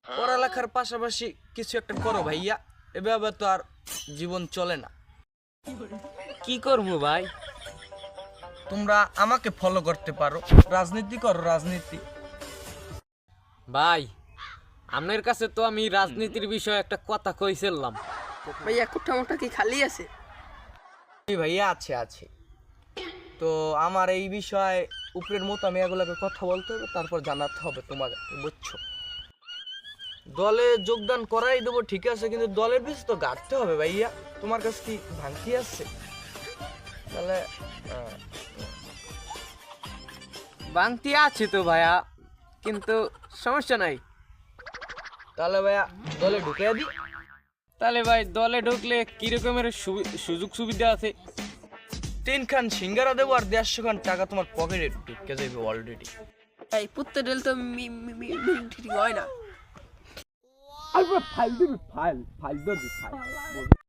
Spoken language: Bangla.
পড়ালেখার পাশাপাশি কিছু একটা করো ভাইয়া, এভাবে তো আর জীবন চলে না। কি করবো ভাই? তোমরা আমাকে ফলো করতে পারো, রাজনীতি করো, রাজনীতি। ভাই, আপনার কাছে তো আমি রাজনীতির বিষয়ে একটা কথা কইছিলাম। ভাইয়া কোঠা মোটা কি খালি আছে? জি ভাইয়া, আছে আছে। তো আমার এই বিষয়ে উপরের মতো আমি এগুলোকে কথা বলতে হবে, তারপর জানাতে হবে তোমাদেরকে, বুঝছো? দলে যোগদান করাই দেবো ঠিক আছে, কিন্তু দলের পিছ তো গাড়তে হবে ভাইয়া। তোমার কাছে কি ভাঙতি আছে? তাহলে বাংতি আছে তো ভাইয়া, কিন্তু সমস্যা নাই। তাহলে ভাইয়া দলে ঢুকে দিই। তাহলে ভাই দলে ঢুকলে কি রকমের সুযোগ সুবিধা আছে? 3 খান সিঙ্গারা দেবো আর 150 খান টাকা তোমার পকেটে ঢুকে যাবে অলরেডি। এই পুত্তে ডেল তো ঠিক হয় না। ফাইল দিবি, ফাইল ফাইল দিবি, ফাইল